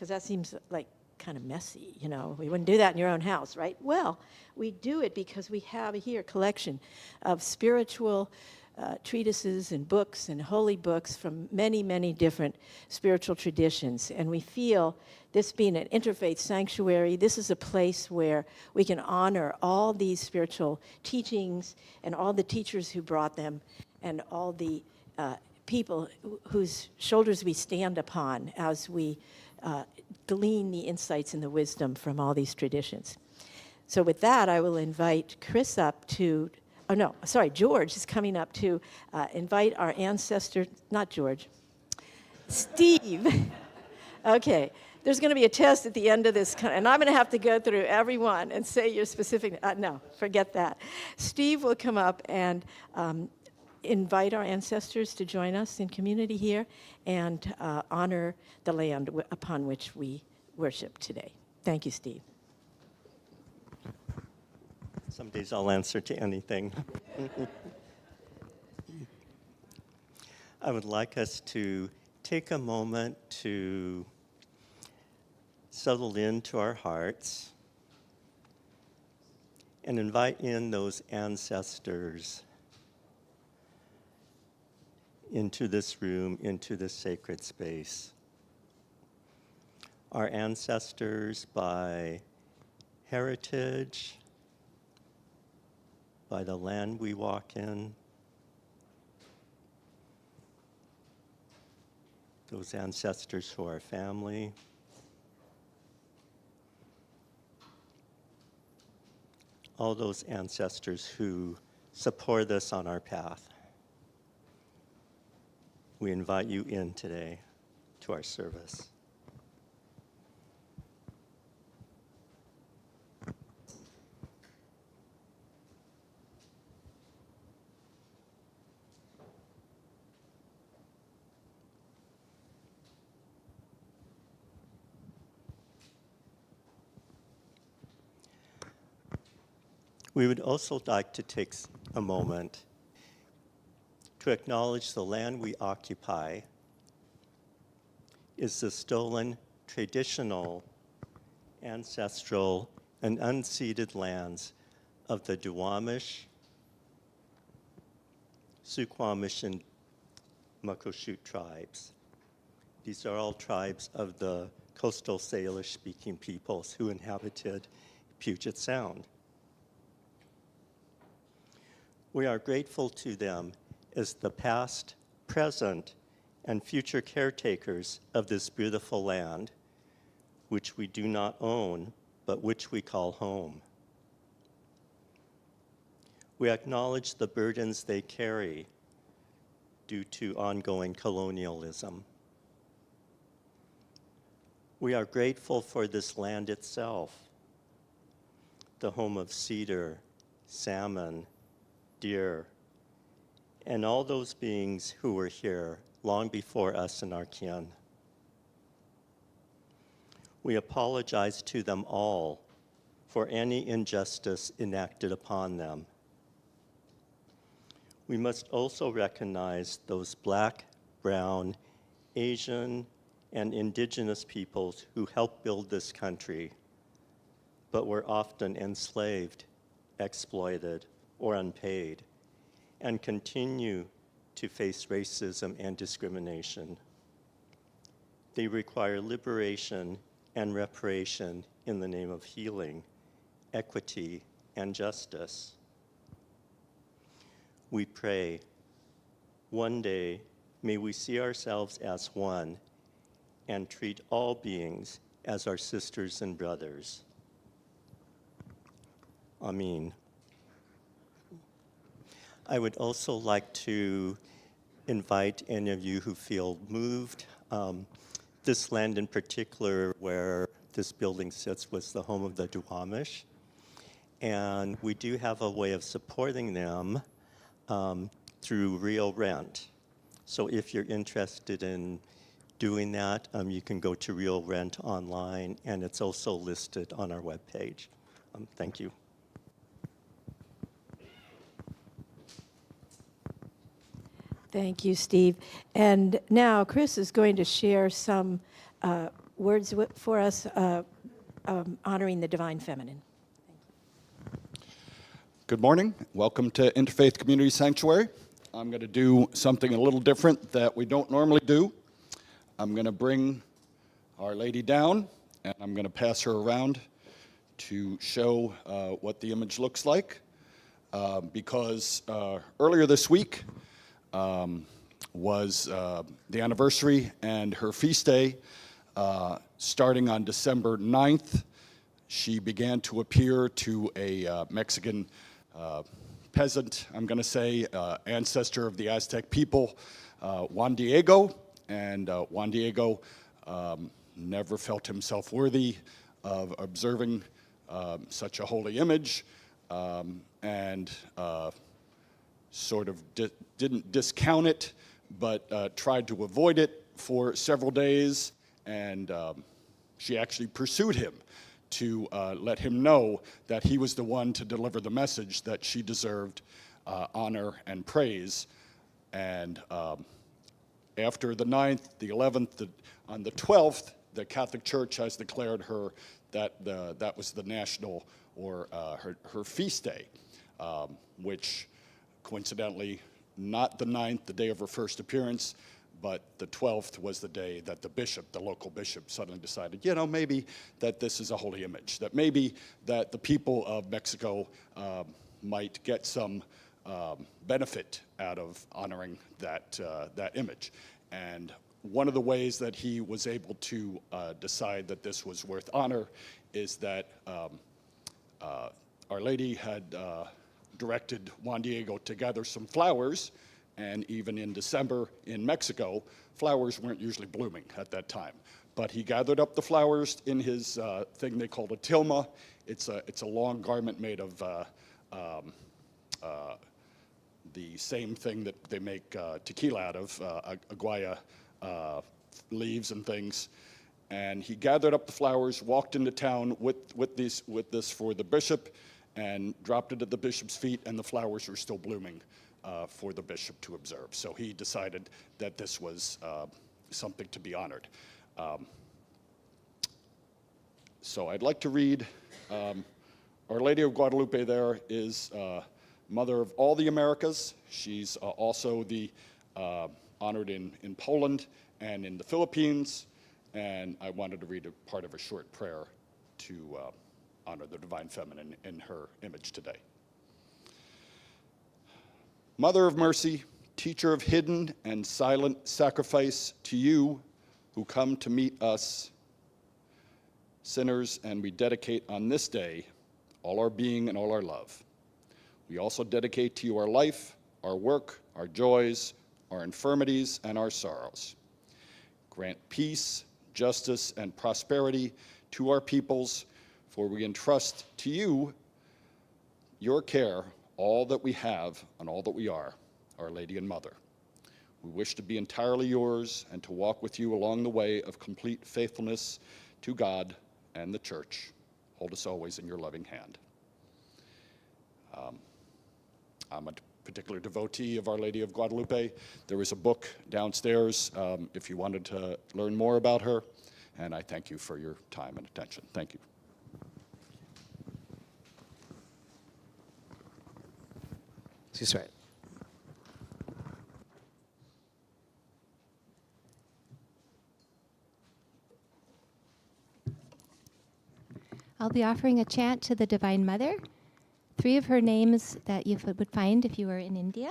because that seems like kind of messy, We wouldn't do that in your own house, right? Well, we do it because we have here a collection of spiritual treatises and books and holy books from many, many different spiritual traditions. And we feel this being an interfaith sanctuary, this is a place where we can honor all these spiritual teachings and all the teachers who brought them and all the people whose shoulders we stand upon as we glean the insights and the wisdom from all these traditions. So with that, I will invite Chris up to, George is coming up to invite our ancestor, not George, Steve. Okay, there's going to be a test at the end of this, and I'm going to have to go through everyone and say your specific, no, forget that. Steve will come up and invite our ancestors to join us in community here and honor the land upon which we worship today. Thank you, Steve. Some days I'll answer to anything. I would like us to take a moment to settle into our hearts and invite in those ancestors into this room, into this sacred space. Our ancestors by heritage, by the land we walk in, those ancestors who are family, all those ancestors who support us on our path. We invite you in today to our service. We would also like to take a moment to acknowledge the land we occupy is the stolen, traditional, ancestral, and unceded lands of the Duwamish, Suquamish, and Muckleshoot tribes. These are all tribes of the coastal Salish-speaking peoples who inhabited Puget Sound. We are grateful to them as the past, present, and future caretakers of this beautiful land, which we do not own, but which we call home. We acknowledge the burdens they carry due to ongoing colonialism. We are grateful for this land itself, the home of cedar, salmon, deer, and all those beings who were here long before us and our kin. We apologize to them all for any injustice enacted upon them. We must also recognize those Black, Brown, Asian, and indigenous peoples who helped build this country, but were often enslaved, exploited, or unpaid, and continue to face racism and discrimination. They require liberation and reparation in the name of healing, equity, and justice. We pray, one day, may we see ourselves as one and treat all beings as our sisters and brothers. Amen. I would also like to invite any of you who feel moved. This land in particular where this building sits was the home of the Duwamish. And we do have a way of supporting them through real rent. So if you're interested in doing that, you can go to Real Rent online, and it's also listed on our webpage. Thank you. Thank you, Steve. And now Chris is going to share some words for us honoring the divine feminine. Good morning. Welcome to Interfaith Community Sanctuary. I'm going to do something a little different that we don't normally do. I'm going to bring Our Lady down, and I'm going to pass her around to show what the image looks like. Because earlier this week was the anniversary and her feast day. Starting on December 9th, she began to appear to a Mexican peasant, I'm going to say, ancestor of the Aztec people, Juan Diego. And Juan Diego never felt himself worthy of observing such a holy image, and sort of didn't discount it, but tried to avoid it for several days. And she actually pursued him to let him know that he was the one to deliver the message that she deserved honor and praise. And after the 9th, the 11th, on the 12th, the Catholic Church has declared her that was the national, or her feast day, which coincidentally, not the 9th, the day of her first appearance, but the 12th was the day that the local bishop suddenly decided, maybe that this is a holy image, that maybe that the people of Mexico might get some benefit out of honoring that image. And one of the ways that he was able to decide that this was worth honor is that Our Lady had directed Juan Diego to gather some flowers. And even in December in Mexico, flowers weren't usually blooming at that time. But he gathered up the flowers in his thing they called a tilma. It's a long garment made of the same thing that they make tequila out of, aguaya leaves and things. And he gathered up the flowers, walked into town with this for the bishop, and dropped it at the bishop's feet, and the flowers were still blooming for the bishop to observe. So he decided that this was something to be honored. So I'd like to read, Our Lady of Guadalupe there is Mother of all the Americas. She's also honored in Poland and in the Philippines. And I wanted to read a part of a short prayer to honor the Divine Feminine in her image today. Mother of mercy, teacher of hidden and silent sacrifice, to you who come to meet us, sinners, and we dedicate on this day all our being and all our love. We also dedicate to you our life, our work, our joys, our infirmities, and our sorrows. Grant peace, justice, and prosperity to our peoples, for we entrust to you your care, all that we have and all that we are, Our Lady and Mother. We wish to be entirely yours and to walk with you along the way of complete faithfulness to God and the Church. Hold us always in your loving hand. I'm a particular devotee of Our Lady of Guadalupe. There is a book downstairs if you wanted to learn more about her, and I thank you for your time and attention. Thank you. She's right. I'll be offering a chant to the Divine Mother. 3 of her names that you would find if you were in India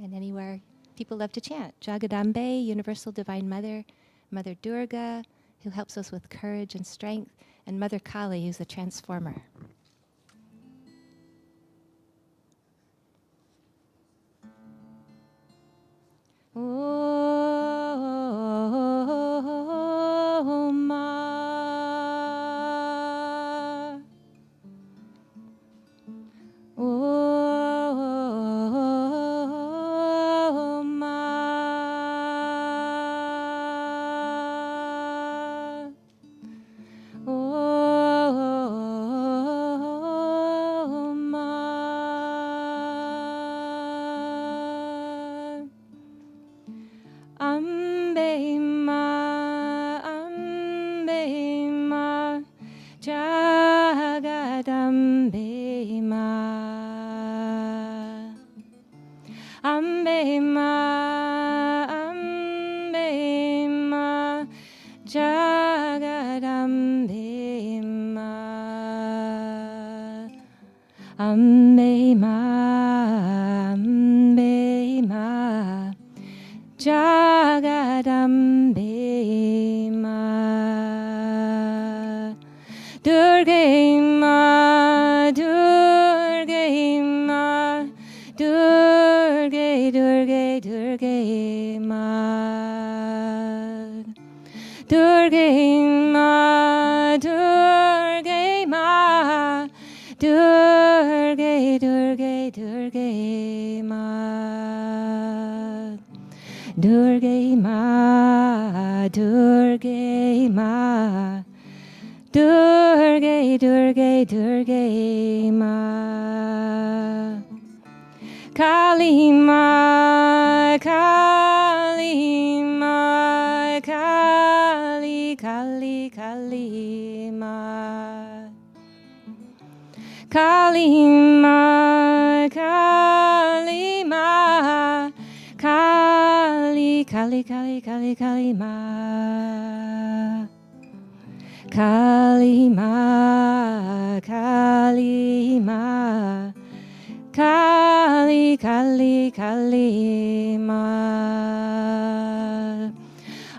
and anywhere people love to chant. Jagadambe, Universal Divine Mother, Mother Durga, who helps us with courage and strength, and Mother Kali, who's the transformer. Oh, Ma. Oh, Ma. Oh, Ma. Ambe Ambe ma, ambe ma, Jagadambe ma, Durge ma, Durge ma, Durge, Durge, Durge ma, Durge ma, Durge ma, Durge, Durge, Durge ma, Durge ma, Durge ma, Durge, Durge, Durge ma, Kali ma, Kali ma, Kali, Kali, Kali ma, Kali ma, Kali ma, Kali, Kali, Kali, Kali, Kali ma, Kali ma, Kali ma, Kali, Kali, Kali ma,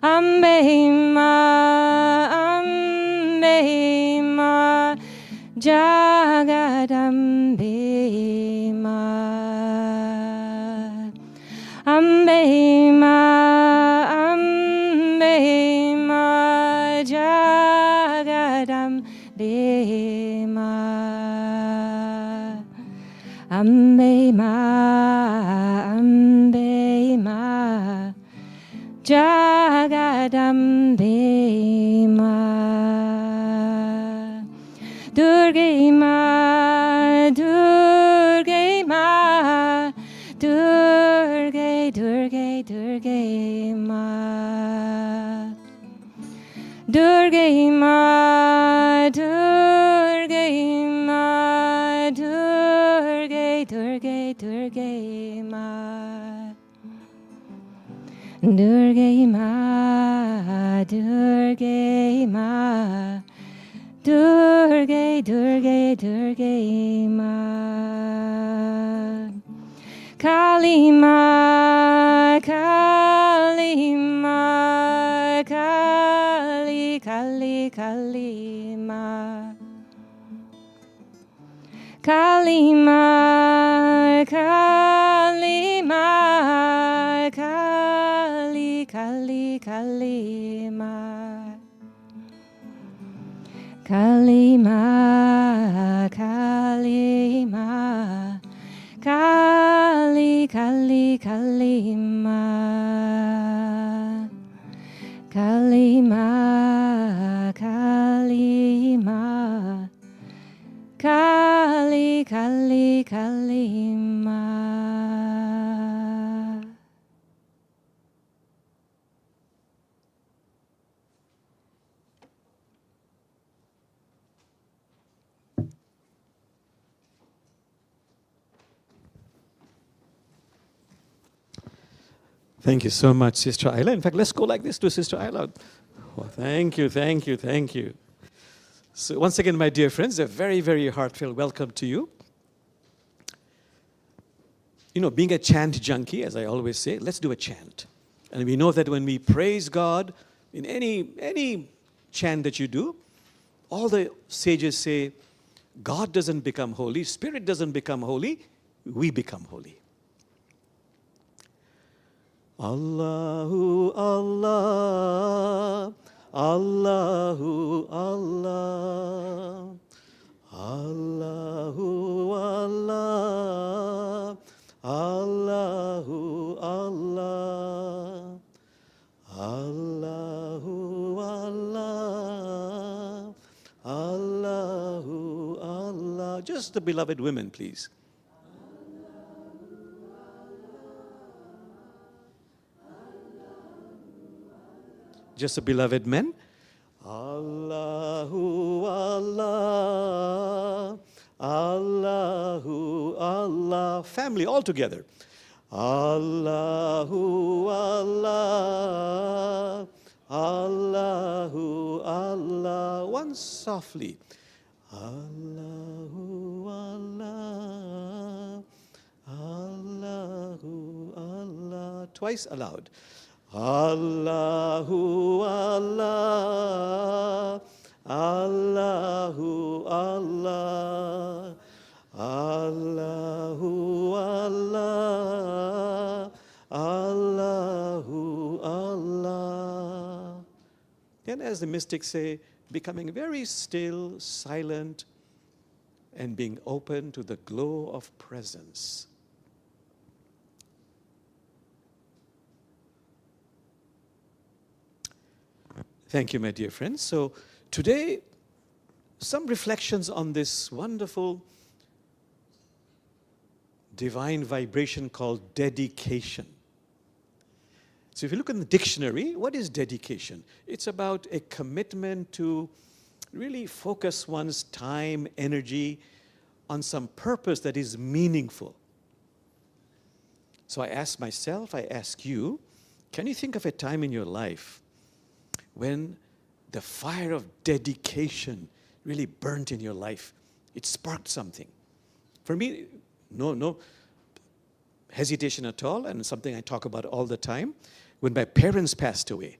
Ambe ma, Ambe ma, Jagadambe ma, Ambe ma, Ambe ma, Jagadambe ma, Ambe ma, Ambe ma, Jagadambe ma, Durge ma, Durge ma, Durge, Durge, Durge ma, Durge ma, Durge ma, Durge, Durge, Durge ma, Durge ma, Durge ma, Durge, Durge, Durge ma, Kali ma, Kali ma, Kali, Kali, Kali ma, Kali ma, Kali ma, Kali, Kali, Kali ma, Kali ma, Kali ma, Kali, Kali, Kali ma, Kali ma, Kali ma, Kali, Kali, Kali ma. Thank you so much, Sister Ayla. In fact, let's go like this to Sister Ayla. Well, thank you, thank you, thank you. So once again, my dear friends, a very, very heartfelt welcome to you. You know, being a chant junkie, as I always say, let's do a chant. And we know that when we praise God, in any chant that you do, all the sages say, God doesn't become holy, Spirit doesn't become holy, we become holy. Allahu Allah, Allahu Allah, Allahu Allah, Allahu Allah, Allahu Allah, Allahu Allah. Just the beloved women, please. Just the beloved men. Allahu Allah, Allahu Allah. Family all together. Allahu Allah, Allahu Allah. Once softly. Allahu Allah, twice aloud. Allahu Allah, Allahu Allah, Allahu Allah, Allahu Allah. And as the mystics say, becoming very still, silent, and being open to the glow of presence. Thank you, my dear friends. So today, some reflections on this wonderful divine vibration called dedication. So if you look in the dictionary, what is dedication? It's about a commitment to really focus one's time, energy on some purpose that is meaningful. So I ask myself, I ask you, can you think of a time in your life when the fire of dedication really burnt in your life? It sparked something. For me, no hesitation at all, and something I talk about all the time. When my parents passed away,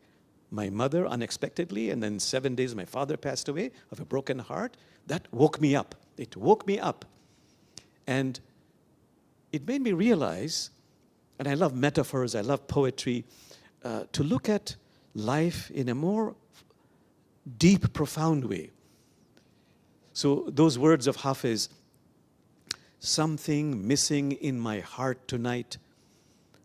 my mother unexpectedly, and then 7 days my father passed away of a broken heart, that woke me up. It woke me up. And it made me realize, and I love metaphors, I love poetry, to look at life in a more deep, profound way. So those words of Hafiz, something missing in my heart tonight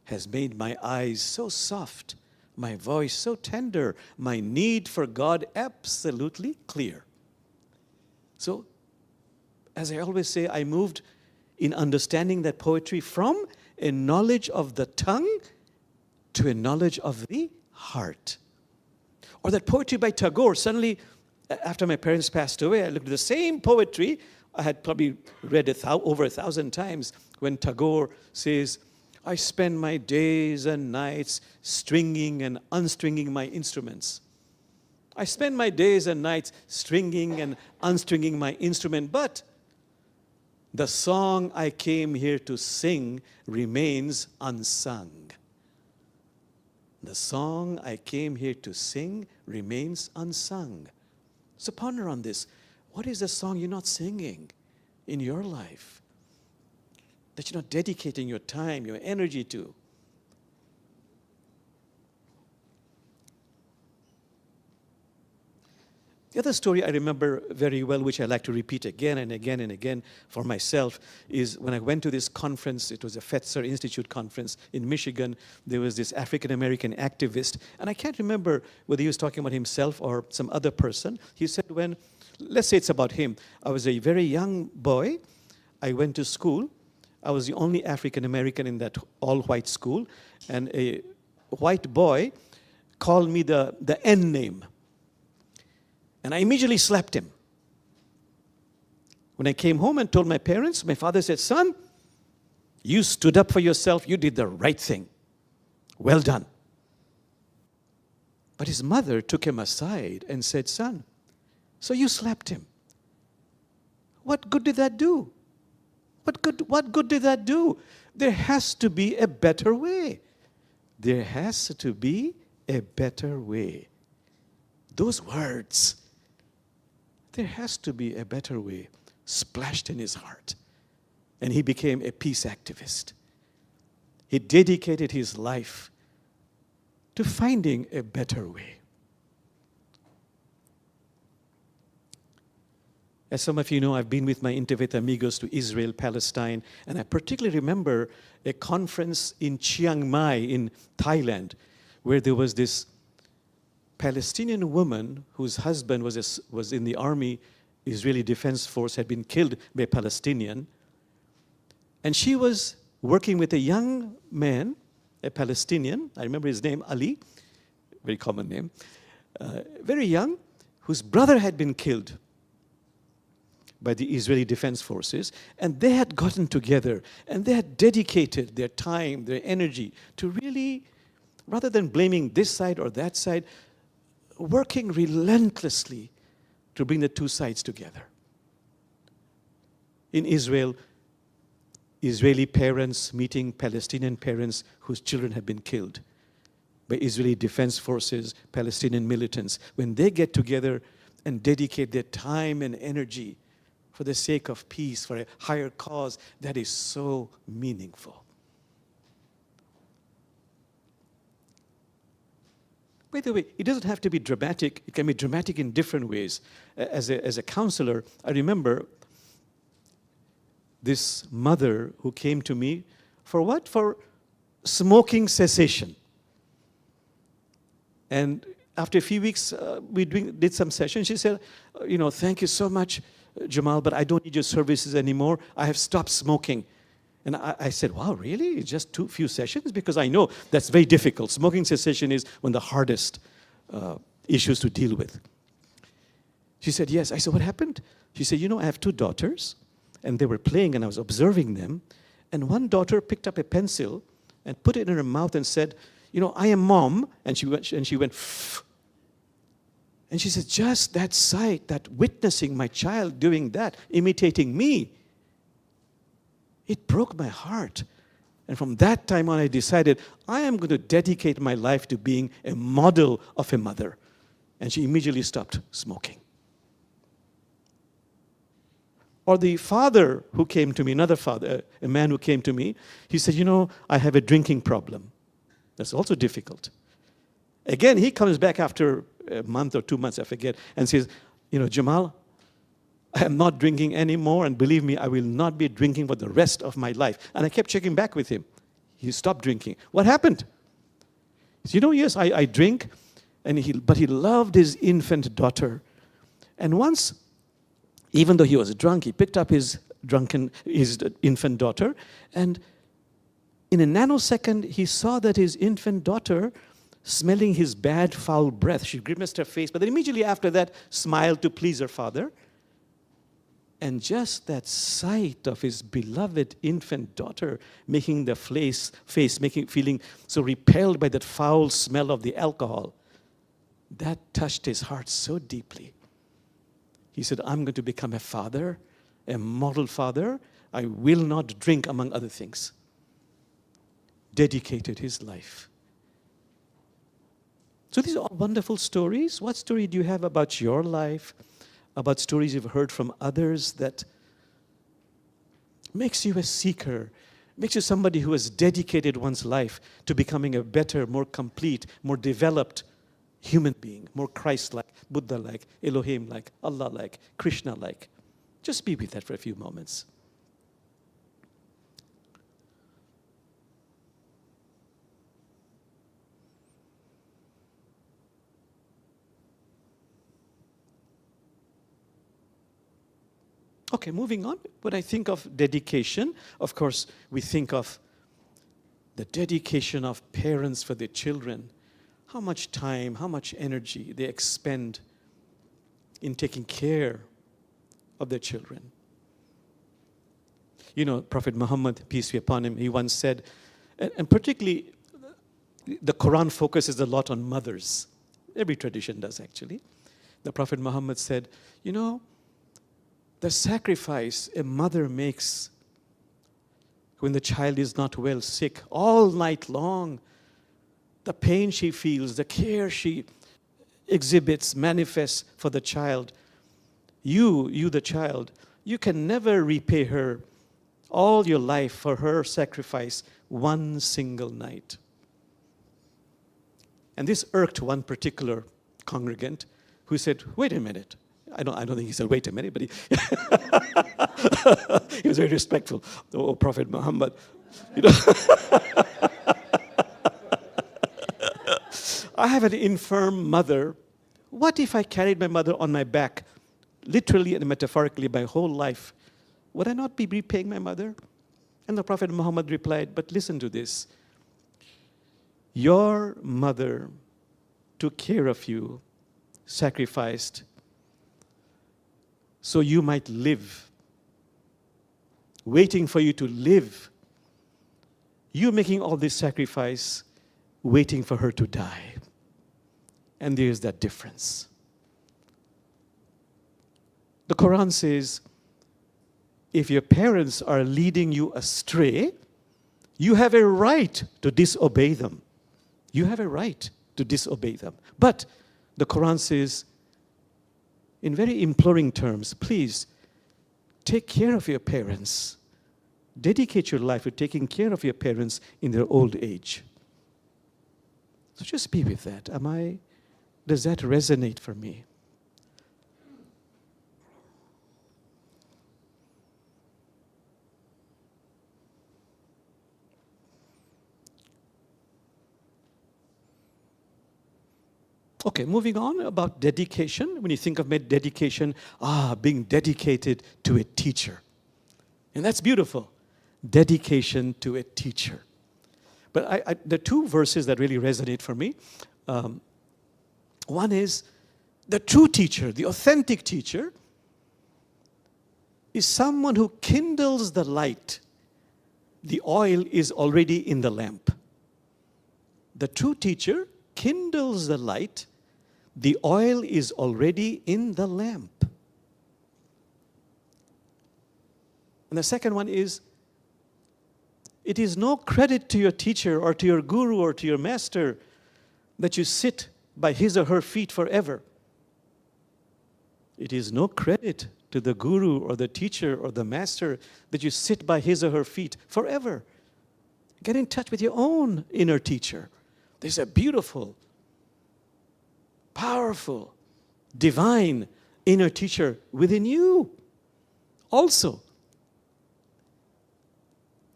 has made my eyes so soft, my voice so tender, my need for God absolutely clear. So, as I always say, I moved in understanding that poetry from a knowledge of the tongue to a knowledge of the heart. Or that poetry by Tagore, suddenly, after my parents passed away, I looked at the same poetry I had probably read over 1,000 times when Tagore says, I spend my days and nights stringing and unstringing my instruments. I spend my days and nights stringing and unstringing my instrument, but the song I came here to sing remains unsung. The song I came here to sing remains unsung. So ponder on this. What is the song you're not singing in your life? That you're not dedicating your time, your energy to? The other story I remember very well, which I like to repeat again and again and again for myself, is when I went to this conference. It was a Fetzer Institute conference in Michigan. There was this African-American activist, and I can't remember whether he was talking about himself or some other person. He said let's say it's about him. I was a very young boy. I went to school. I was the only African-American in that all-white school, and a white boy called me the N name. And I immediately slapped him. When I came home and told my parents, my father said, son, you stood up for yourself. You did the right thing. Well done. But his mother took him aside and said, son, so you slapped him. What good did that do? What good did that do? There has to be a better way. There has to be a better way. Those words, there has to be a better way, splashed in his heart. And he became a peace activist. He dedicated his life to finding a better way. As some of you know, I've been with my Interfaith Amigos to Israel, Palestine, and I particularly remember a conference in Chiang Mai in Thailand, where there was this Palestinian woman whose husband was in the army, Israeli Defense Force, had been killed by a Palestinian. And she was working with a young man, a Palestinian, I remember his name, Ali, very common name, very young, whose brother had been killed by the Israeli Defense Forces, and they had gotten together and they had dedicated their time, their energy to really, rather than blaming this side or that side, working relentlessly to bring the two sides together. In Israel, Israeli parents meeting Palestinian parents whose children have been killed by Israeli Defense Forces, Palestinian militants. When they get together and dedicate their time and energy for the sake of peace, for a higher cause, that is so meaningful. By the way, it doesn't have to be dramatic. It can be dramatic in different ways. As a counselor, I remember this mother who came to me for what? For smoking cessation. And after a few weeks, we did some sessions. She said, thank you so much, Jamal, but I don't need your services anymore. I have stopped smoking. And I said, wow, really? Just few sessions? Because I know that's very difficult. Smoking cessation is one of the hardest issues to deal with. She said, yes. I said, what happened? She said, I have 2 daughters, and they were playing, and I was observing them. And one daughter picked up a pencil and put it in her mouth and said, I am mom. And she went, Pff. And she said, just that sight, that witnessing my child doing that, imitating me, it broke my heart. And from that time on, I decided I am going to dedicate my life to being a model of a mother. And she immediately stopped smoking. Or the father who came to me, another father, a man who came to me, he said, I have a drinking problem. That's also difficult. Again, he comes back after a month or 2 months, I forget, and says, Jamal, I am not drinking anymore, and believe me, I will not be drinking for the rest of my life. And I kept checking back with him. He stopped drinking. What happened? He said, yes, I drink, but he loved his infant daughter. And once, even though he was drunk, he picked up his infant daughter, and in a nanosecond, he saw that his infant daughter, smelling his bad, foul breath, she grimaced her face, but then immediately after that, smiled to please her father. And just that sight of his beloved infant daughter making the feeling so repelled by that foul smell of the alcohol, that touched his heart so deeply. He said, I'm going to become a father, a model father. I will not drink, among other things. Dedicated his life. So these are all wonderful stories. What story do you have about your life? About stories you've heard from others that makes you a seeker, makes you somebody who has dedicated one's life to becoming a better, more complete, more developed human being, more Christ-like, Buddha-like, Elohim-like, Allah-like, Krishna-like. Just be with that for a few moments. Okay, moving on. When I think of dedication, of course, we think of the dedication of parents for their children. How much time, how much energy they expend in taking care of their children. Prophet Muhammad, peace be upon him, he once said, and particularly the Quran focuses a lot on mothers. Every tradition does, actually. The Prophet Muhammad said, the sacrifice a mother makes when the child is not well, sick, all night long, the pain she feels, the care she exhibits, manifests for the child, you the child, you can never repay her all your life for her sacrifice one single night. And this irked one particular congregant who said, wait a minute. I don't think he said, wait a minute, but he was very respectful. Oh, Prophet Muhammad. I have an infirm mother. What if I carried my mother on my back, literally and metaphorically, my whole life? Would I not be repaying my mother? And the Prophet Muhammad replied, but listen to this. Your mother took care of you, sacrificed, so you might live, waiting for you to live. You making all this sacrifice, waiting for her to die. And there's that difference. The Quran says, if your parents are leading you astray, you have a right to disobey them. You have a right to disobey them. But the Quran says, in very imploring terms, please take care of your parents. Dedicate your life to taking care of your parents in their old age. So just be with that. Does that resonate for me? Okay, moving on about dedication. When you think of dedication, being dedicated to a teacher. And that's beautiful. Dedication to a teacher. But the two verses that really resonate for me, one is the true teacher, the authentic teacher, is someone who kindles the light. The oil is already in the lamp. The true teacher kindles the light. The oil is already in the lamp. And the second one is, it is no credit to your teacher or to your guru or to your master that you sit by his or her feet forever. It is no credit to the guru or the teacher or the master that you sit by his or her feet forever. Get in touch with your own inner teacher. There's a beautiful, powerful, divine inner teacher within you. Also,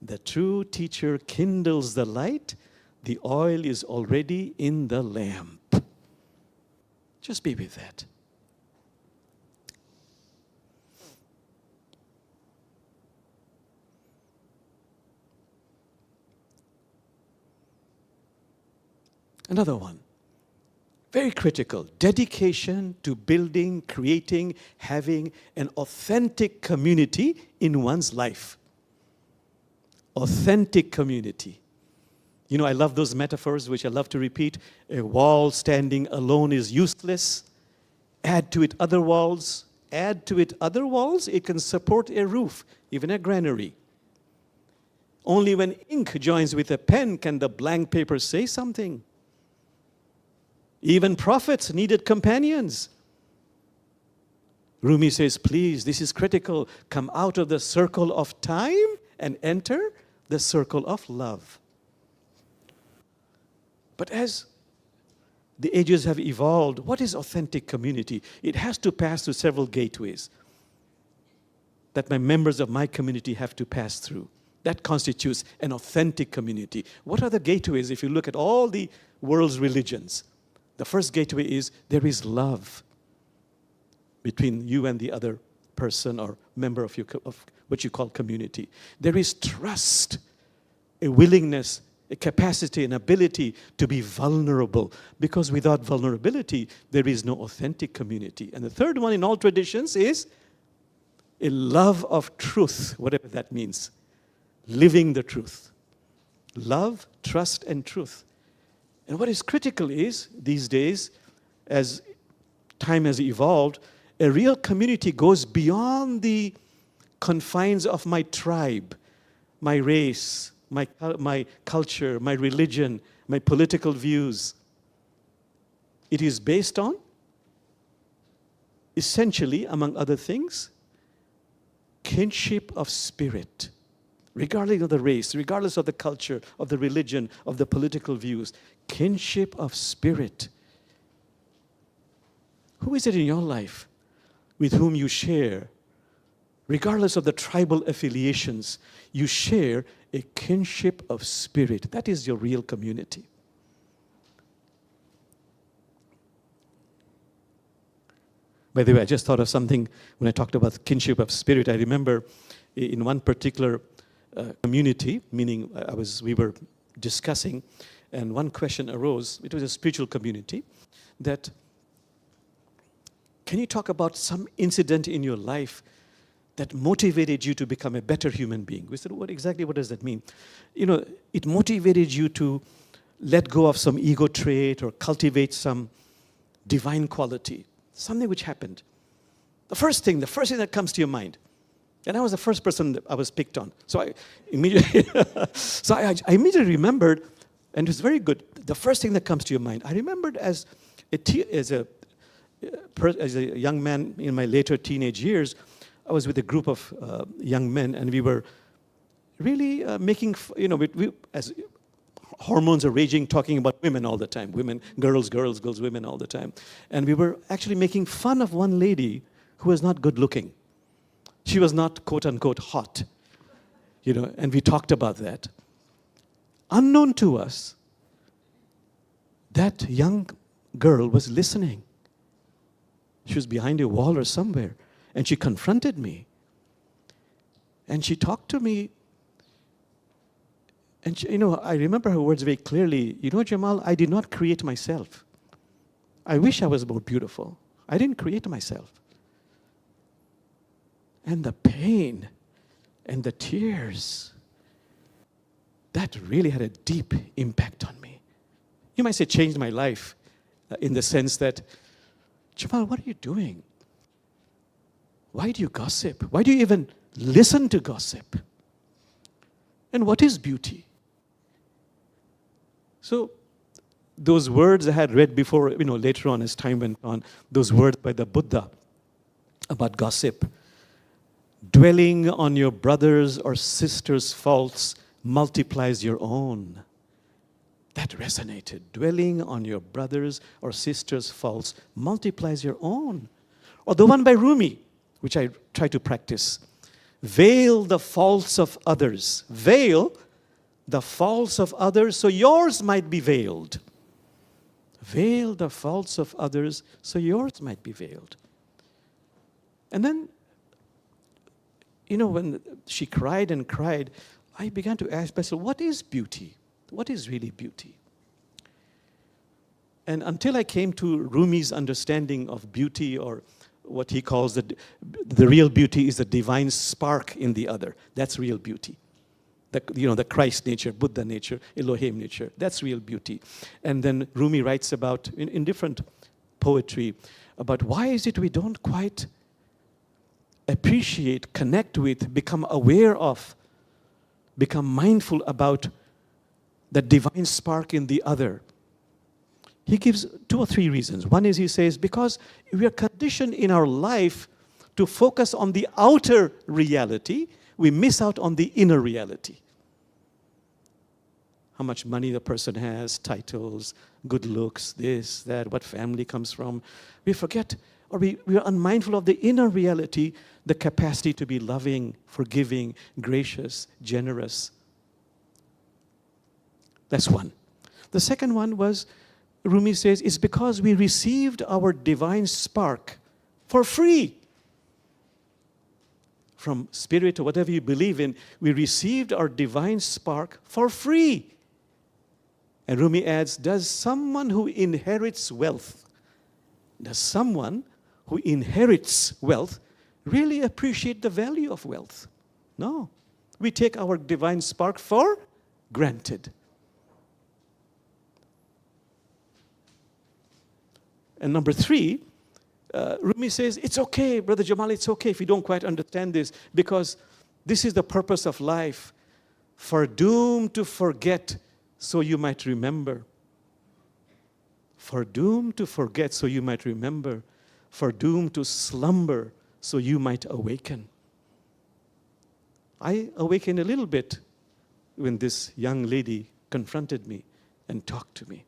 the true teacher kindles the light. The oil is already in the lamp. Just be with that. Another one. Very critical. Dedication to building, creating, having an authentic community in one's life. Authentic community. You know, I love those metaphors, which I love to repeat. A wall standing alone is useless. Add to it other walls. Add to it other walls. It can support a roof, even a granary. Only when ink joins with a pen can the blank paper say something. Even prophets needed companions. Rumi says, please, this is critical. Come out of the circle of time and enter the circle of love. But as the ages have evolved, what is authentic community? It has to pass through several gateways that my members of my community have to pass through. That constitutes an authentic community. What are the gateways if you look at all the world's religions? The first gateway is there is love between you and the other person or member of what you call community. There is trust, a willingness, a capacity, an ability to be vulnerable. Because without vulnerability, there is no authentic community. And the third one in all traditions is a love of truth, whatever that means. Living the truth. Love, trust, and truth. And what is critical is, these days, as time has evolved, a real community goes beyond the confines of my tribe, my race, my culture, my religion, my political views. It is based on, essentially, among other things, kinship of spirit. Regardless of the race, regardless of the culture, of the religion, of the political views, kinship of spirit. Who is it in your life with whom you share, regardless of the tribal affiliations, you share a kinship of spirit? That is your real community. By the way, I just thought of something when I talked about kinship of spirit. I remember in one particular community, meaning we were discussing, and one question arose. It was a spiritual community, that can you talk about some incident in your life that motivated you to become a better human being? We said, what does that mean? You know, it motivated you to let go of some ego trait or cultivate some divine quality, something which happened. The first thing that comes to your mind, And I was the first person that I was picked on. So I immediately, I immediately remembered, and it was very good. The first thing that comes to your mind, I remembered as a young man in my later teenage years, I was with a group of young men, and we were really making, as hormones are raging, talking about women all the time. Women, girls, women all the time. And we were actually making fun of one lady who was not good looking. She was not, quote unquote, hot. And we talked about that. Unknown to us, that young girl was listening. She was behind a wall or somewhere, and she confronted me. And she talked to me. And she, I remember her words very clearly. Jamal, I did not create myself. I wish I was more beautiful. I didn't create myself. And the pain and the tears, that really had a deep impact on me. You might say changed my life in the sense that, Jamal, what are you doing? Why do you gossip? Why do you even listen to gossip? And what is beauty? So those words I had read before, later on as time went on, those words by the Buddha about gossip. Dwelling on your brother's or sister's faults multiplies your own. That resonated. Dwelling on your brother's or sister's faults multiplies your own. Or the one by Rumi, which I try to practice. Veil the faults of others. Veil the faults of others so yours might be veiled. Veil the faults of others so yours might be veiled. And then, when she cried and cried, I began to ask myself, what is beauty? What is really beauty? And until I came to Rumi's understanding of beauty, or what he calls the real beauty is the divine spark in the other. That's real beauty. The Christ nature, Buddha nature, Elohim nature. That's real beauty. And then Rumi writes about, in different poetry, about why is it we don't quite appreciate, connect with, become aware of, become mindful about the divine spark in the other. He gives 2 or 3 reasons. One is, he says, because we are conditioned in our life to focus on the outer reality, we miss out on the inner reality. How much money the person has, titles, good looks, this, that, what family comes from. We forget, or we are unmindful of the inner reality, the capacity to be loving, forgiving, gracious, generous. That's one. The second one was, Rumi says, it's because we received our divine spark for free. From spirit or whatever you believe in, we received our divine spark for free. And Rumi adds, does someone who inherits wealth really appreciate the value of wealth? No. We take our divine spark for granted. And number 3, Rumi says, it's okay, Brother Jamal, it's okay if you don't quite understand this, because this is the purpose of life. Foredoomed to forget, so you might remember. Foredoomed to forget, so you might remember. Foredoomed to slumber, so you might awaken. I awakened a little bit when this young lady confronted me and talked to me.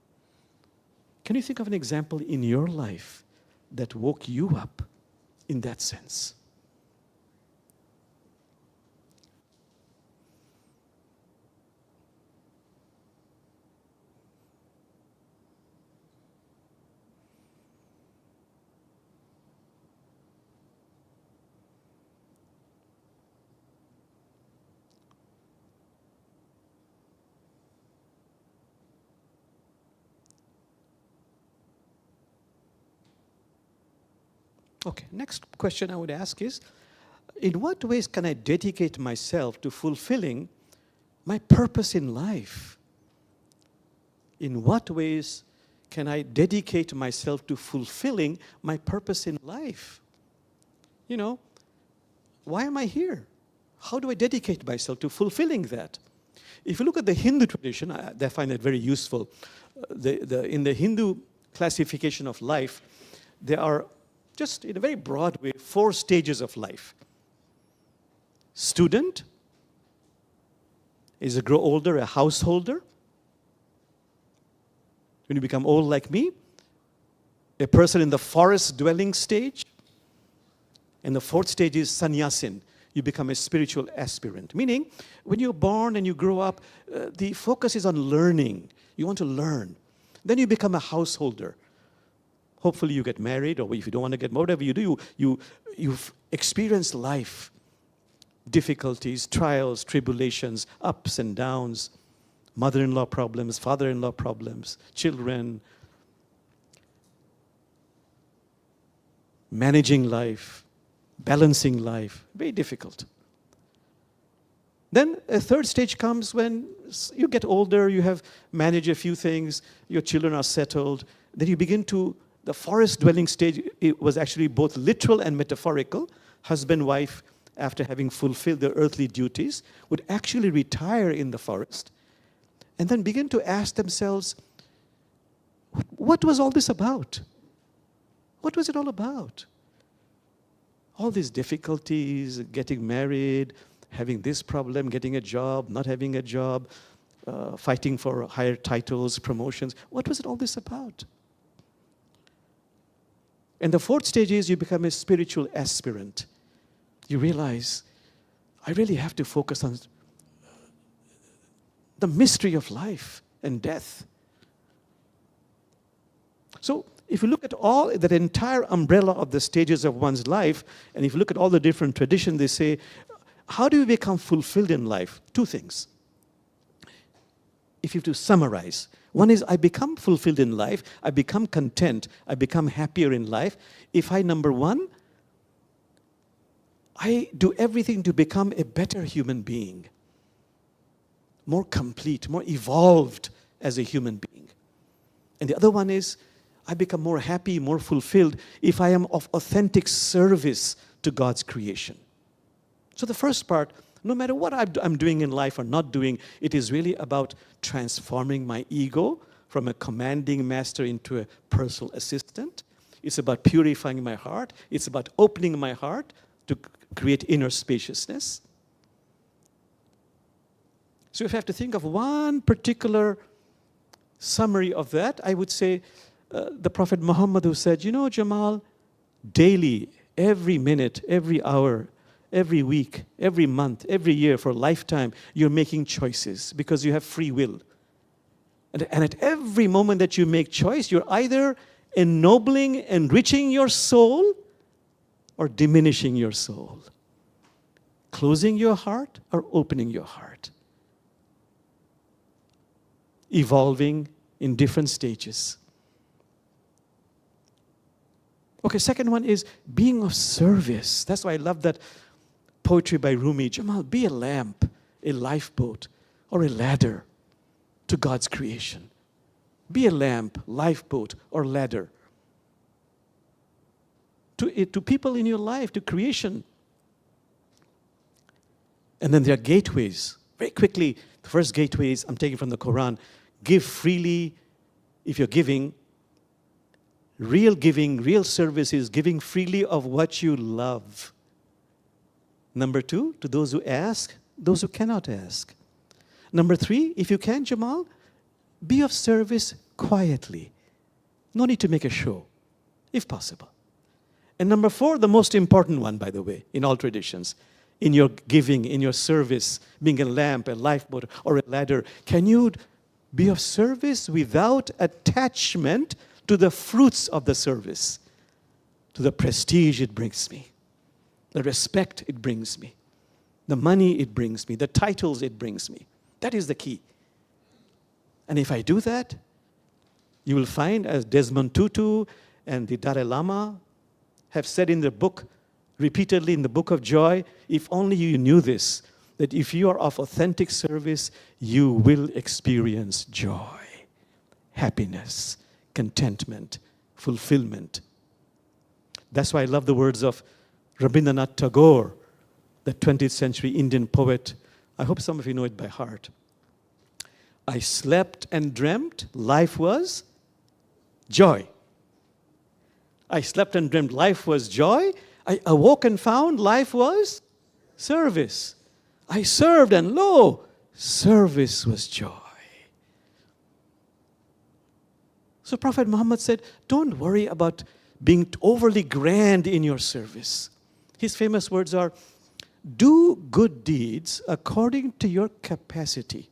Can you think of an example in your life that woke you up in that sense? Okay, next question I would ask is, in what ways can I dedicate myself to fulfilling my purpose in life? In what ways can I dedicate myself to fulfilling my purpose in life? Why am I here? how do I dedicate myself to fulfilling that? If you look at the Hindu tradition, I find it very useful. In the Hindu classification of life, there are, just in a very broad way, 4 stages of life. Student, as you grow older, a householder. When you become old like me, a person in the forest dwelling stage. And the 4th stage is sannyasin. You become a spiritual aspirant. Meaning, when you're born and you grow up, the focus is on learning. You want to learn. Then you become a householder. Hopefully you get married, or if you don't want to get married, whatever you do, you've experienced life. Difficulties, trials, tribulations, ups and downs, mother-in-law problems, father-in-law problems, children, managing life, balancing life, very difficult. Then a 3rd stage comes when you get older, you have managed a few things, your children are settled, then you begin to, the forest dwelling stage, it was actually both literal and metaphorical. Husband, wife, after having fulfilled their earthly duties, would actually retire in the forest and then begin to ask themselves, what was all this about? What was it all about? All these difficulties, getting married, having this problem, getting a job, not having a job, fighting for higher titles, promotions. What was it all this about? And the 4th stage is you become a spiritual aspirant. You realize, I really have to focus on the mystery of life and death. So, if you look at all that entire umbrella of the stages of one's life, and if you look at all the different traditions, they say, how do we become fulfilled in life? 2 things. If you have to summarize, one is I become fulfilled in life, I become content, I become happier in life. If I, number 1, I do everything to become a better human being, more complete, more evolved as a human being. And the other one is, I become more happy, more fulfilled if I am of authentic service to God's creation. So the first part, no matter what I'm doing in life or not doing, it is really about transforming my ego from a commanding master into a personal assistant. It's about purifying my heart. It's about opening my heart to create inner spaciousness. So if I have to think of one particular summary of that, I would say the Prophet Muhammad, who said, you know, Jamal, daily, every minute, every hour, every week, every month, every year, for a lifetime, you're making choices because you have free will. And at every moment that you make choice, you're either ennobling, enriching your soul, or diminishing your soul. Closing your heart or opening your heart. Evolving in different stages. Okay, second one is being of service. That's why I love that poetry by Rumi. Jamal, be a lamp, a lifeboat, or a ladder to God's creation. Be a lamp, lifeboat, or ladder to people in your life, to creation. And then there are gateways. Very quickly, the first gateway is, I'm taking from the Quran, give freely if you're giving. Real service is giving freely of what you love. Number 2, to those who ask, those who cannot ask. Number 3, if you can, Jamal, be of service quietly. No need to make a show, if possible. And number 4, the most important one, by the way, in all traditions, in your giving, in your service, being a lamp, a lifeboat, or a ladder, can you be of service without attachment to the fruits of the service, to the prestige it brings me, the respect it brings me, the money it brings me, the titles it brings me. That is the key. And if I do that, you will find, as Desmond Tutu and the Dalai Lama have said in their book, repeatedly in the Book of Joy, if only you knew this, that if you are of authentic service, you will experience joy, happiness, contentment, fulfillment. That's why I love the words of Rabindranath Tagore, the 20th century Indian poet. I hope some of you know it by heart. I slept and dreamt life was joy. I slept and dreamt life was joy. I awoke and found life was service. I served and lo, service was joy. So Prophet Muhammad said, don't worry about being overly grand in your service. His famous words are, do good deeds according to your capacity.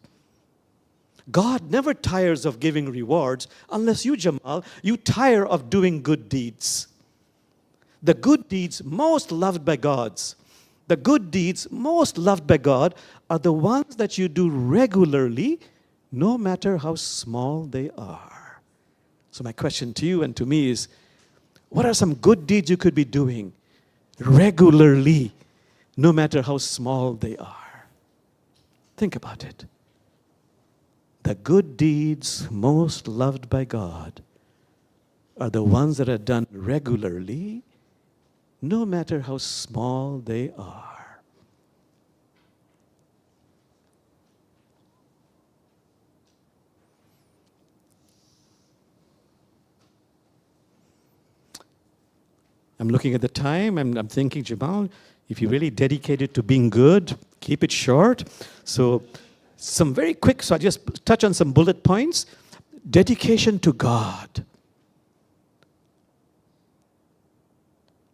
God never tires of giving rewards unless you, Jamal, you tire of doing good deeds. The good deeds most loved by God, the good deeds most loved by God are the ones that you do regularly, no matter how small they are. So my question to you and to me is, what are some good deeds you could be doing regularly, no matter how small they are? Think about it. The good deeds most loved by God are the ones that are done regularly, no matter how small they are. I'm looking at the time, and I'm thinking, Jamal, if you really dedicated to being good, keep it short. So some very quick, so I just touch on some bullet points. Dedication to God.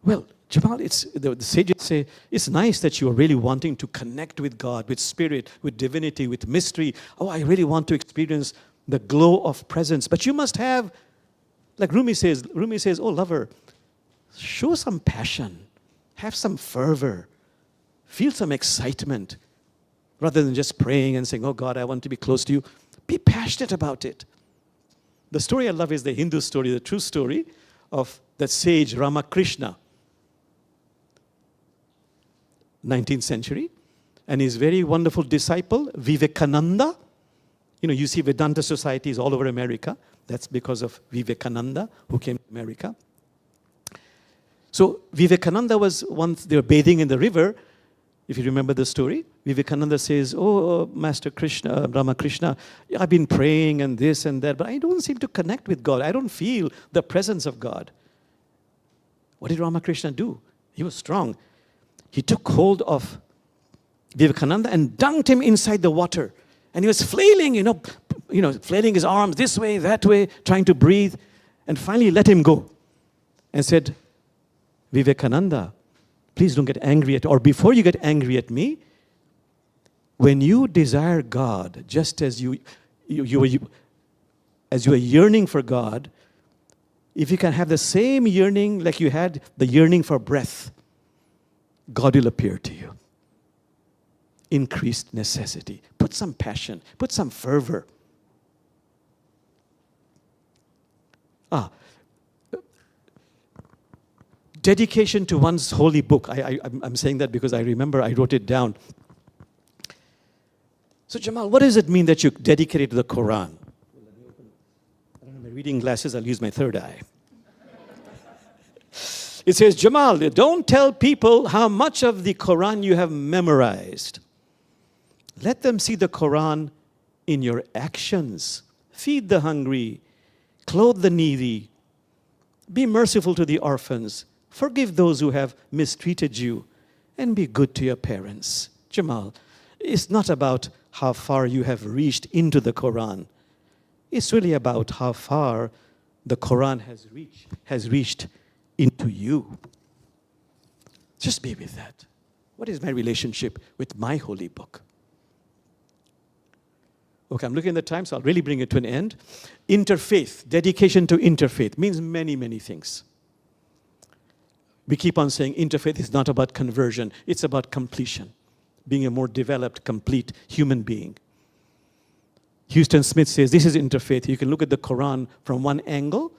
Well, Jamal, the sages say, it's nice that you are really wanting to connect with God, with spirit, with divinity, with mystery. Oh, I really want to experience the glow of presence. But you must have, like Rumi says, oh, lover, show some passion, have some fervor, feel some excitement, rather than just praying and saying, oh God, I want to be close to you. Be passionate about it. The story I love is the Hindu story, the true story of that sage Ramakrishna, 19th century, and his very wonderful disciple, Vivekananda. You know, you see Vedanta societies all over America. That's because of Vivekananda, who came to America. So Vivekananda was once, they were bathing in the river. If you remember the story, Vivekananda says, oh, Master Krishna, Ramakrishna, I've been praying and this and that, but I don't seem to connect with God. I don't feel the presence of God. What did Ramakrishna do? He was strong. He took hold of Vivekananda and dunked him inside the water. And he was flailing, flailing his arms this way, that way, trying to breathe. And finally let him go and said, Vivekananda, please don't get angry or before you get angry at me, when you desire God, just as you are yearning for God, if you can have the same yearning like you had the yearning for breath, God will appear to you. Increased necessity. Put some passion, put some fervor. Dedication to one's holy book. I'm saying that because I remember I wrote it down. So Jamal, what does it mean that you dedicated to the Quran? I don't know, my reading glasses, I'll use my third eye. It says, Jamal, don't tell people how much of the Quran you have memorized. Let them see the Quran in your actions. Feed the hungry, clothe the needy, be merciful to the orphans, forgive those who have mistreated you, and be good to your parents. Jamal, it's not about how far you have reached into the Quran. It's really about how far the Quran has reached into you. Just be with that. What is my relationship with my holy book? Okay, I'm looking at the time, so I'll really bring it to an end. Interfaith, dedication to interfaith, means many, many things. We keep on saying interfaith is not about conversion, it's about completion, being a more developed, complete human being. Houston Smith says this is interfaith. You can look at the Quran from one angle,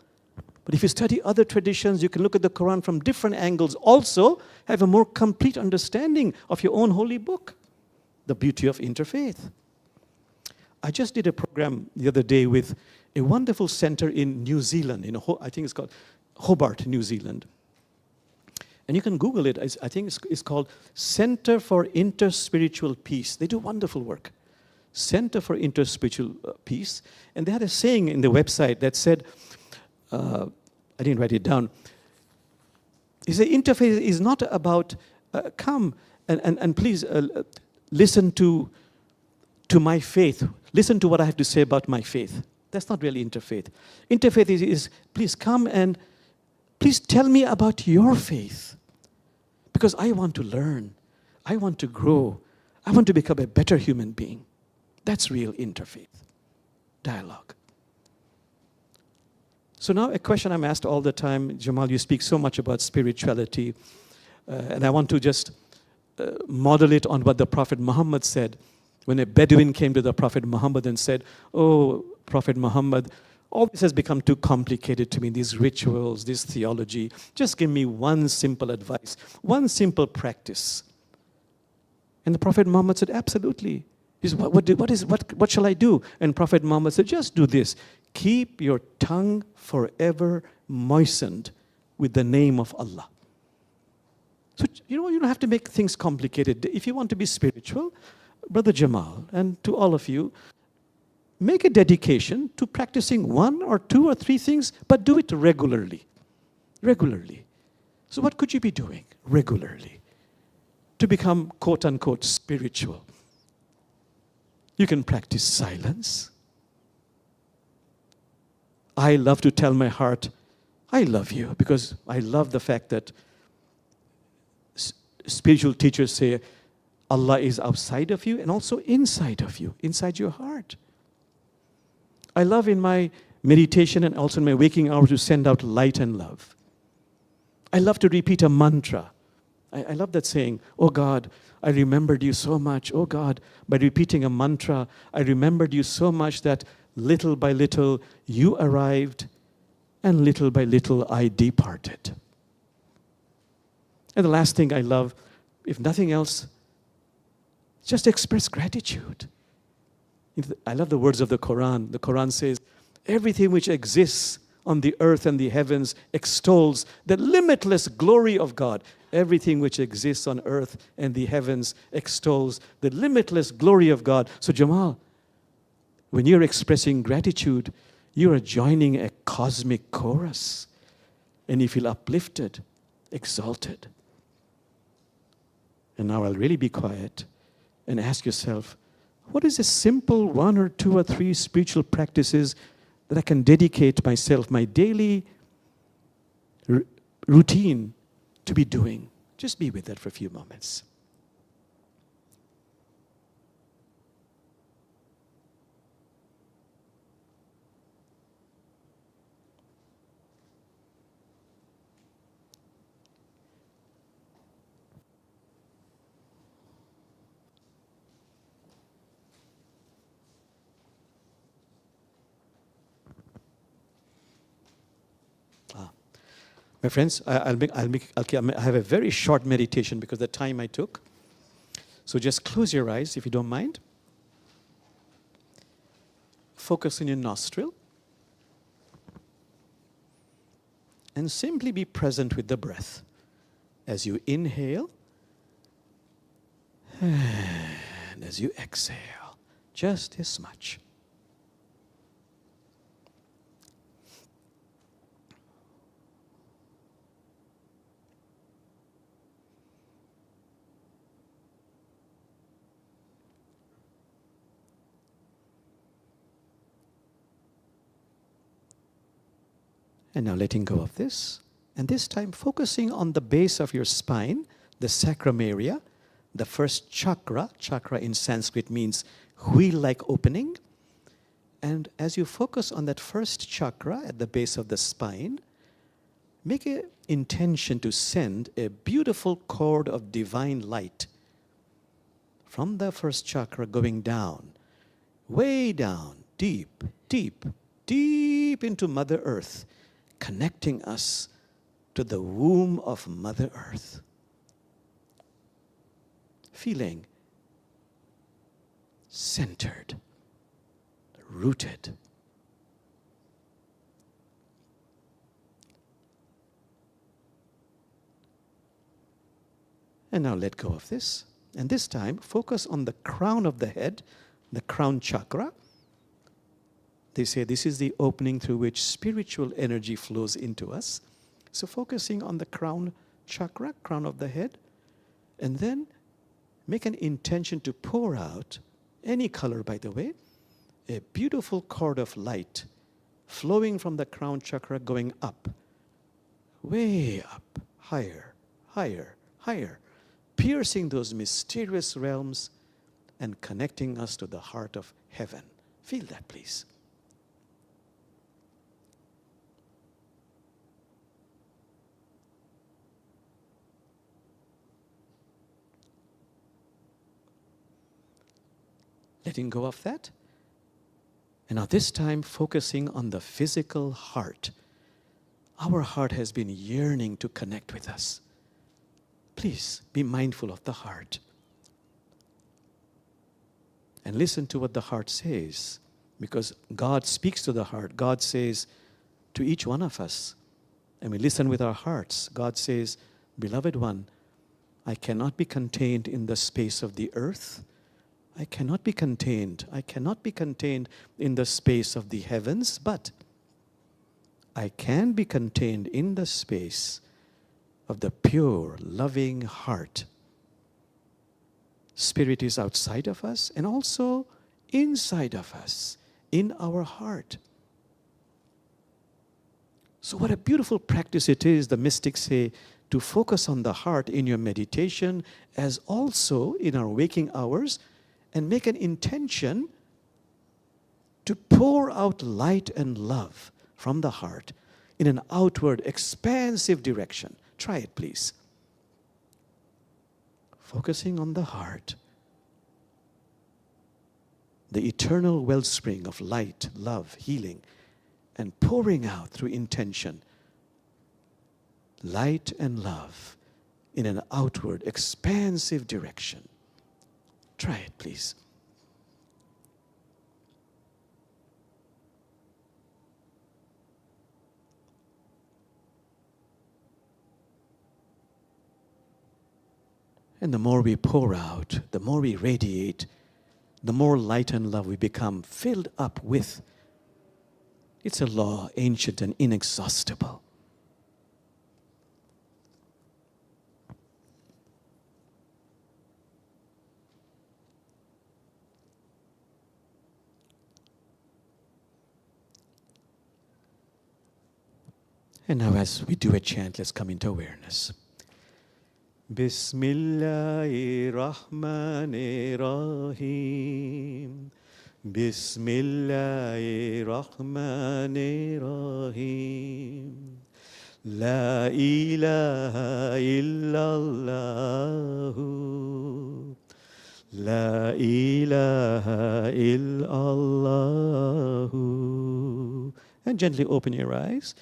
but if you study other traditions, you can look at the Quran from different angles. Also, have a more complete understanding of your own holy book. The beauty of interfaith. I just did a program the other day with a wonderful center in New Zealand. I think it's called Hobart, New Zealand. And you can Google it. I think it's called Center for Interspiritual Peace. They do wonderful work. Center for Interspiritual Peace. And they had a saying in the website that said, I didn't write it down. He said, interfaith is not about, come and please listen to my faith. Listen to what I have to say about my faith. That's not really interfaith. Interfaith is please come and please tell me about your faith. Because I want to learn. I want to grow. I want to become a better human being. That's real interfaith dialogue. So now a question I'm asked all the time, Jamal, you speak so much about spirituality, and I want to just model it on what the Prophet Muhammad said when a Bedouin came to the Prophet Muhammad and said, "Oh, Prophet Muhammad, all this has become too complicated to me, these rituals, this theology. Just give me one simple advice, one simple practice." And the Prophet Muhammad said, "Absolutely." He said, what shall I do? And Prophet Muhammad said, "Just do this. Keep your tongue forever moistened with the name of Allah." So, you don't have to make things complicated. If you want to be spiritual, Brother Jamal, and to all of you, make a dedication to practicing 1 or 2 or 3 things, but do it regularly. Regularly. So what could you be doing regularly to become, quote unquote, spiritual? You can practice silence. I love to tell my heart, I love you, because I love the fact that spiritual teachers say Allah is outside of you and also inside of you, inside your heart. I love in my meditation and also in my waking hours to send out light and love. I love to repeat a mantra. I love that saying, "Oh God, I remembered you so much. Oh God, by repeating a mantra, I remembered you so much that little by little you arrived and little by little I departed." And the last thing I love, if nothing else, just express gratitude. I love the words of the Quran. The Quran says, everything which exists on the earth and the heavens extols the limitless glory of God. Everything which exists on earth and the heavens extols the limitless glory of God. So Jamal, when you're expressing gratitude, you are joining a cosmic chorus. And you feel uplifted, exalted. And now I'll really be quiet and ask yourself, what is a simple 1 or 2 or 3 spiritual practices that I can dedicate myself, my daily routine to be doing? Just be with that for a few moments. My friends, I have a very short meditation because of the time I took. So just close your eyes if you don't mind. Focus on your nostril. And simply be present with the breath. As you inhale and as you exhale, just this much. And now letting go of this. And this time focusing on the base of your spine, the sacrum area, the first chakra. Chakra in Sanskrit means wheel-like opening. And as you focus on that first chakra at the base of the spine, make an intention to send a beautiful cord of divine light from the first chakra going down, way down, deep, deep, deep into Mother Earth, connecting us to the womb of Mother Earth. Feeling centered, rooted. And now let go of this. And this time, focus on the crown of the head, the crown chakra. They say this is the opening through which spiritual energy flows into us. So focusing on the crown chakra, crown of the head, and then make an intention to pour out, any color by the way, a beautiful cord of light flowing from the crown chakra going up, way up, higher, higher, higher, piercing those mysterious realms and connecting us to the heart of heaven. Feel that, please. Letting go of that. And now this time focusing on the physical heart. Our heart has been yearning to connect with us. Please be mindful of the heart. And listen to what the heart says. Because God speaks to the heart. God says to each one of us. And we listen with our hearts. God says, beloved one, I cannot be contained in the space of the earth. I cannot be contained in the space of the heavens, but I can be contained in the space of the pure, loving heart. Spirit is outside of us and also inside of us, in our heart. So what a beautiful practice it is, the mystics say, to focus on the heart in your meditation as also in our waking hours, and make an intention to pour out light and love from the heart in an outward, expansive direction. Try it, please. Focusing on the heart, the eternal wellspring of light, love, healing, and pouring out through intention light and love in an outward, expansive direction. Try it, please. And the more we pour out, the more we radiate, the more light and love we become filled up with. It's a law, ancient and inexhaustible. And now as we do a chant, let's come into awareness. Bismillahirrahmanirrahim. Bismillahirrahmanirrahim. La ilaha illallahu. La ilaha illallahu. And gently open your eyes.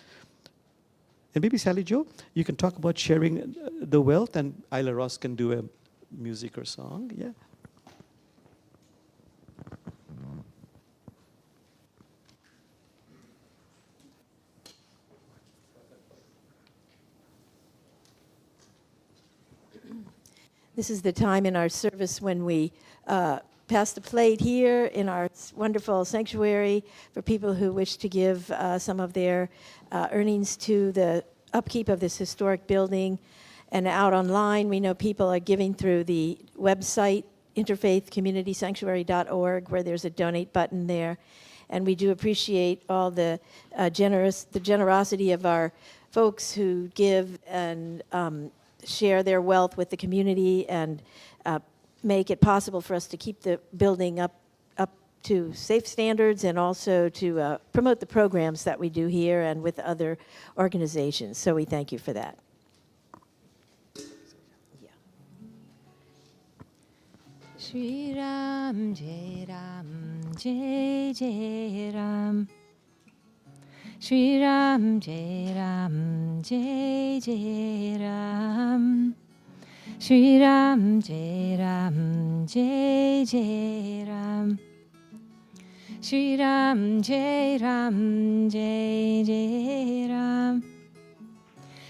And maybe Sally Jo, you can talk about sharing the wealth, and Isla Ross can do a music or song. Yeah. This is the time in our service when we pass the plate here in our wonderful sanctuary for people who wish to give some of their earnings to the upkeep of this historic building. And out online, we know people are giving through the website, Interfaith Community Sanctuary.org, where there's a donate button there. And we do appreciate all the generosity of our folks who give and share their wealth with the community and make it possible for us to keep the building up to safe standards and also to promote the programs that we do here and with other organizations. So we thank you for that. Shri Ram, Jai Ram, Jai Jai Ram. Shri Ram, Jai Ram, Jai Jai Ram. Shri Ram, Jai Ram, Jai Jai Ram. Shri Ram, Jai Ram, Jai Jai Ram.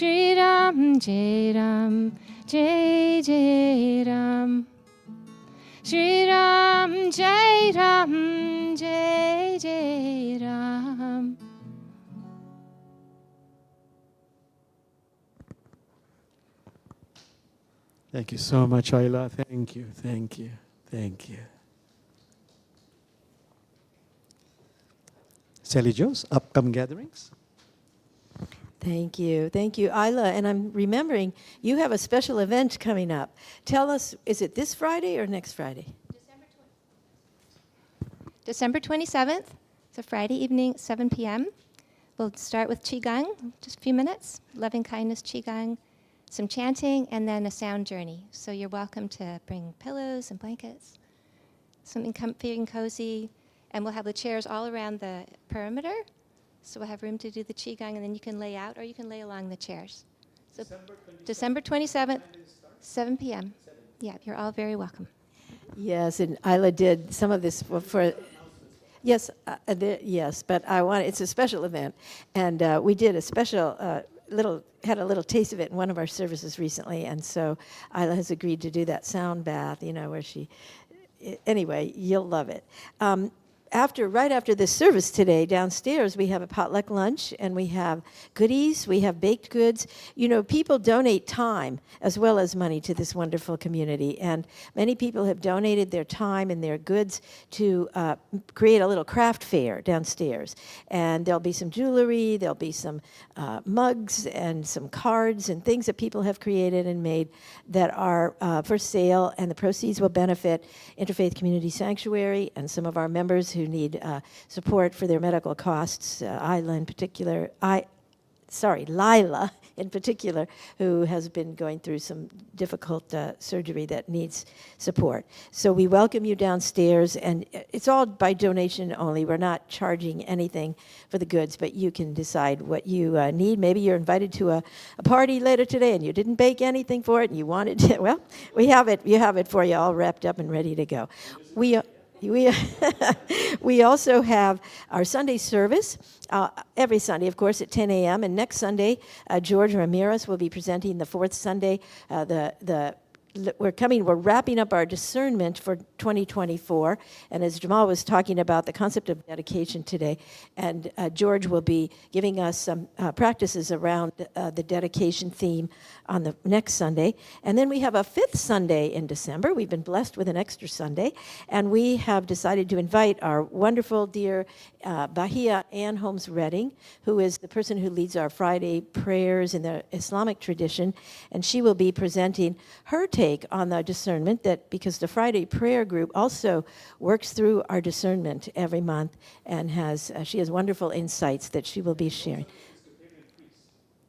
Shri Ram, Jai Ram, Jai Jai Ram. Shri Ram, Jai Ram, Jai Jai Ram. Thank you so much, Ayla. Thank you, thank you, thank you. Sally Joe's upcoming gatherings? Thank you. Thank you, Isla. And I'm remembering you have a special event coming up. Tell us, is it this Friday or next Friday? December 27th. It's a Friday evening, 7 p.m. We'll start with Qigong, just a few minutes, loving kindness Qigong, some chanting, and then a sound journey. So you're welcome to bring pillows and blankets, something comfy and cozy, and we'll have the chairs all around the perimeter. So we'll have room to do the Qigong, and then you can lay out or you can lay along the chairs. So December 27th, 7 p.m. Yeah, you're all very welcome. Yes, and Isla did some of this for yes, yes, but it's a special event, and we did a special had a little taste of it in one of our services recently, and so Isla has agreed to do that sound bath, where anyway, you'll love it. Right after this service today, downstairs, we have a potluck lunch, and we have goodies, we have baked goods. People donate time as well as money to this wonderful community, and many people have donated their time and their goods to create a little craft fair downstairs. And there'll be some jewelry, there'll be some mugs and some cards and things that people have created and made that are for sale, and the proceeds will benefit Interfaith Community Sanctuary and some of our members who need support for their medical costs. Lila in particular, who has been going through some difficult surgery that needs support. So we welcome you downstairs, and it's all by donation only. We're not charging anything for the goods, but you can decide what you need. Maybe you're invited to a party later today and you didn't bake anything for it and you wanted to, well, we have it for you all wrapped up and ready to go. We also have our Sunday service every Sunday, of course, at 10 a.m. And next Sunday, George Ramirez will be presenting the fourth Sunday. We're wrapping up our discernment for 2024. And as Jamal was talking about the concept of dedication today, and George will be giving us some practices around the dedication theme on the next Sunday. And then we have a fifth Sunday in December. We've been blessed with an extra Sunday, and we have decided to invite our wonderful, dear Bahia Ann Holmes Redding, who is the person who leads our Friday prayers in the Islamic tradition, and she will be presenting her take on the discernment, that because the Friday prayer group also works through our discernment every month, and she has wonderful insights that she will be sharing.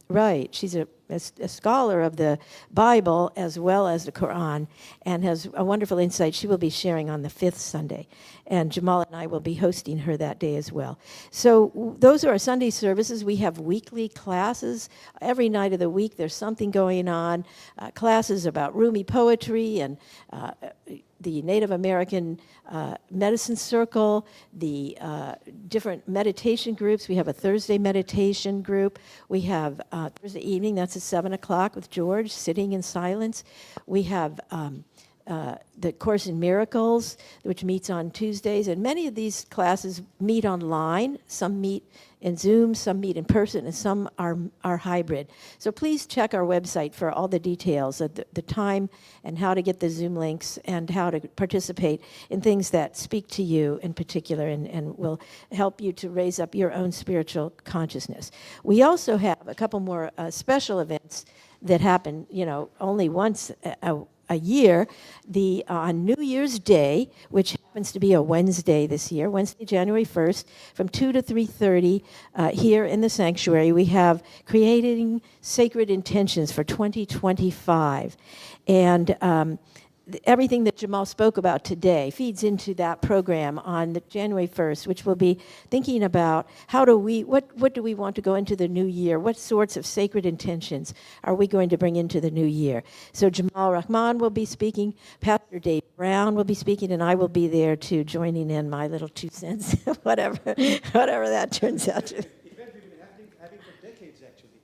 Right, she's a scholar of the Bible as well as the Quran, and has a wonderful insight she will be sharing on the fifth Sunday. And Jamal and I will be hosting her that day as well. So those are our Sunday services. We have weekly classes. Every night of the week there's something going on, classes about Rumi poetry and the Native American medicine circle, the different meditation groups. We have a Thursday meditation group. We have Thursday evening, that's at 7 o'clock with George, sitting in silence. We have the Course in Miracles, which meets on Tuesdays. And many of these classes meet online. Some meet in Zoom, some meet in person, and some are hybrid. So please check our website for all the details of the time and how to get the Zoom links and how to participate in things that speak to you in particular and will help you to raise up your own spiritual consciousness. We also have a couple more special events that happen, only once a year. On New Year's Day, which happens to be a Wednesday this year, Wednesday, January 1st, from 2 to 3:30 here in the sanctuary, we have Creating Sacred Intentions for 2025. And everything that Jamal spoke about today feeds into that program on the January 1st, which will be thinking about what do we want to go into the new year? What sorts of sacred intentions are we going to bring into the new year? So Jamal Rahman will be speaking, Pastor Dave Brown will be speaking, and I will be there too, joining in my little 2 cents, whatever that turns out to be. Event we've been having for decades, actually.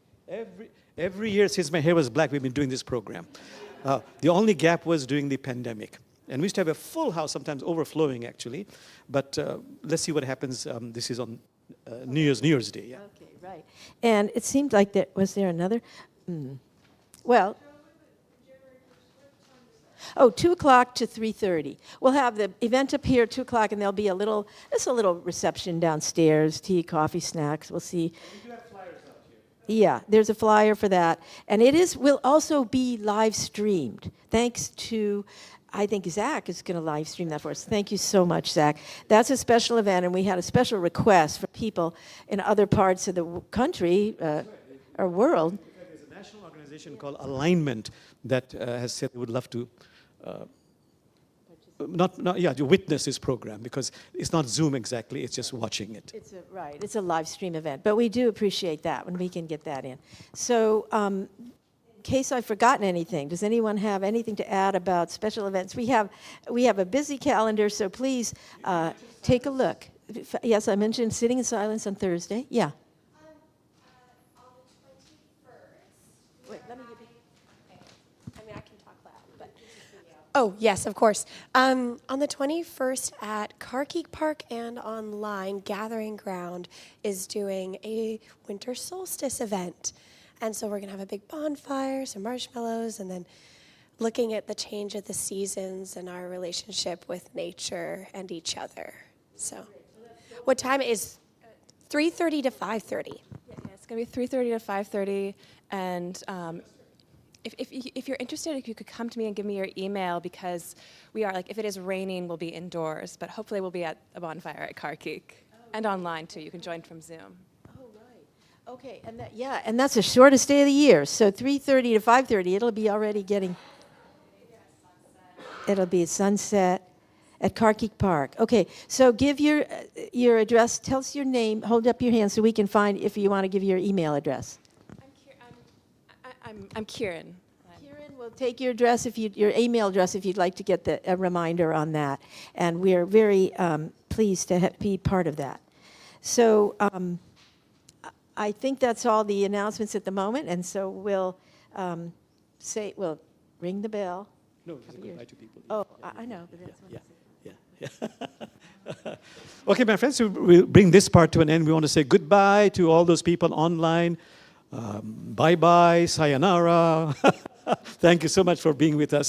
Every year since my hair was black, we've been doing this program. The only gap was during the pandemic. And we used to have a full house, sometimes overflowing actually. But let's see what happens. This is on New Year's Day. Yeah. Okay, right. And it seemed like was there another? Well, 2 o'clock to 3:30. We'll have the event up here, 2 o'clock, and there'll be a little reception downstairs, tea, coffee, snacks. We'll see. We do have flyers out here. Yeah, there's a flyer for that. And will also be live streamed, thanks to, I think Zach is going to live stream that for us. Thank you so much, Zach. That's a special event, and we had a special request from people in other parts of the country or world. There's a national organization called Alignment that has said they would love to to witness this program, because it's not Zoom exactly, it's just watching it. It's a live stream event, but we do appreciate that when we can get that in. So, in case I've forgotten anything, does anyone have anything to add about special events? We have a busy calendar, so please take a look. Yes, I mentioned sitting in silence on Thursday. Yeah. On the 21st. Wait, let me give you. I mean, I can talk loud, but. Oh, yes, of course. On the 21st at Carkeek Park and online, Gathering Ground is doing a winter solstice event. And so we're going to have a big bonfire, some marshmallows, and then looking at the change of the seasons and our relationship with nature and each other. So what time is 3:30 to 5:30? Yeah, it's going to be 3:30 to 5:30, and if you're interested, if you could come to me and give me your email, because we are, like, if it is raining, we'll be indoors, but hopefully we'll be at a bonfire at Carkeek, and online too. You can join from Zoom. Okay, and that's the shortest day of the year. So 3:30 to 5:30, it'll be already getting. It'll be sunset at Carkeek Park. Okay, so give your address. Tell us your name. Hold up your hand so we can find if you want to give your email address. I'm Kieran. Kieran will take your address your email address if you'd like to get a reminder on that. And we are very pleased to be part of that. So. I think that's all the announcements at the moment, and so we'll we'll ring the bell. No, just goodbye to people. Oh, I know, but that's what Yeah. Okay, my friends, so we'll bring this part to an end. We want to say goodbye to all those people online. Bye-bye, sayonara. Thank you so much for being with us.